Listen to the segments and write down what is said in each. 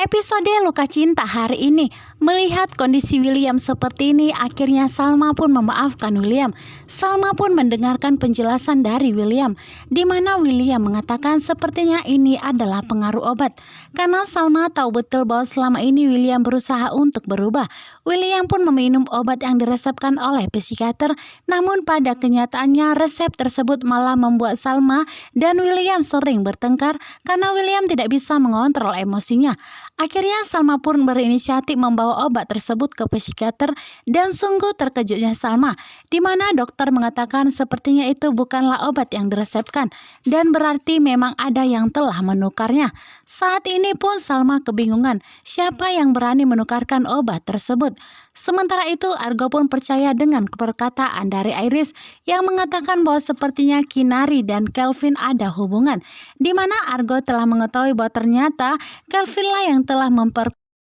Episode Luka Cinta hari ini, melihat kondisi William seperti ini, akhirnya Salma pun memaafkan William. Salma pun mendengarkan penjelasan dari William, di mana William mengatakan sepertinya ini adalah pengaruh obat. Karena Salma tahu betul bahwa selama ini William berusaha untuk berubah. William pun meminum obat yang diresepkan oleh psikiater, namun pada kenyataannya resep tersebut malah membuat Salma dan William sering bertengkar karena William tidak bisa mengontrol emosinya. Akhirnya Salma pun berinisiatif membawa obat tersebut ke psikiater dan sungguh terkejutnya Salma, di mana dokter mengatakan sepertinya itu bukanlah obat yang diresepkan dan berarti memang ada yang telah menukarnya. Saat ini pun Salma kebingungan siapa yang berani menukarkan obat tersebut. Sementara itu Argo pun percaya dengan perkataan dari Iris yang mengatakan bahwa sepertinya Kinari dan Kelvin ada hubungan, di mana Argo telah mengetahui bahwa ternyata Kelvin lah yang telah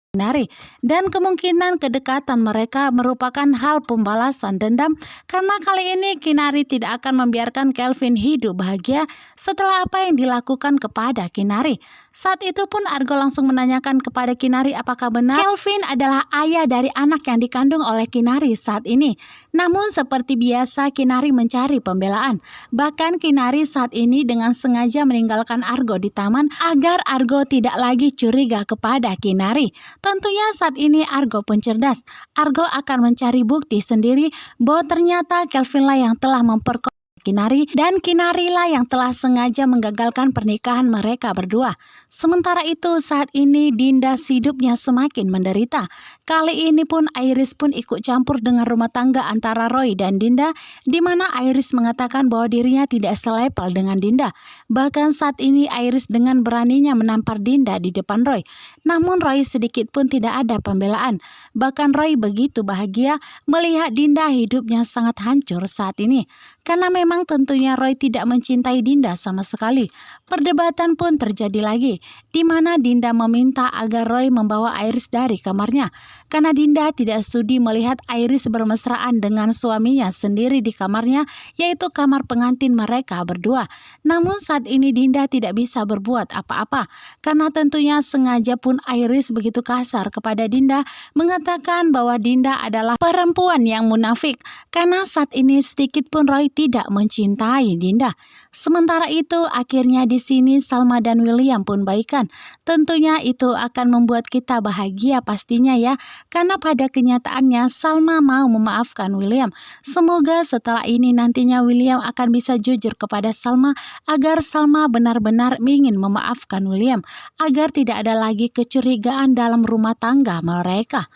Kinari, dan kemungkinan kedekatan mereka merupakan hal pembalasan dendam karena kali ini Kinari tidak akan membiarkan Kelvin hidup bahagia setelah apa yang dilakukan kepada Kinari. Saat itu pun Argo langsung menanyakan kepada Kinari apakah benar Kelvin adalah ayah dari anak yang dikandung oleh Kinari saat ini. Namun seperti biasa Kinari mencari pembelaan. Bahkan Kinari saat ini dengan sengaja meninggalkan Argo di taman agar Argo tidak lagi curiga kepada Kinari. Tentunya saat ini Argo pun cerdas. Argo akan mencari bukti sendiri bahwa ternyata Kelvin lah yang telah memperkosa Kinari dan Kinari lah yang telah sengaja menggagalkan pernikahan mereka berdua. Sementara itu saat ini Dinda hidupnya semakin menderita. Kali ini pun Iris pun ikut campur dengan rumah tangga antara Roy dan Dinda, di mana Iris mengatakan bahwa dirinya tidak selevel dengan Dinda. Bahkan saat ini Iris dengan beraninya menampar Dinda di depan Roy. Namun Roy sedikit pun tidak ada pembelaan. Bahkan Roy begitu bahagia melihat Dinda hidupnya sangat hancur saat ini. Karena memang tentunya Roy tidak mencintai Dinda sama sekali. Perdebatan pun terjadi lagi, di mana Dinda meminta agar Roy membawa Iris dari kamarnya. Karena Dinda tidak sudi melihat Iris bermesraan dengan suaminya sendiri di kamarnya, yaitu kamar pengantin mereka berdua. Namun saat ini Dinda tidak bisa berbuat apa-apa, karena tentunya sengaja pun Iris begitu kasar kepada Dinda, mengatakan bahwa Dinda adalah perempuan yang munafik, karena saat ini sedikit pun Roy tidak mencintai Dinda. Sementara itu akhirnya di sini Salma dan William pun baikan. Tentunya itu akan membuat kita bahagia pastinya ya, karena pada kenyataannya Salma mau memaafkan William. Semoga setelah ini nantinya William akan bisa jujur kepada Salma agar Salma benar-benar ingin memaafkan William, agar tidak ada lagi kecurigaan dalam rumah tangga mereka.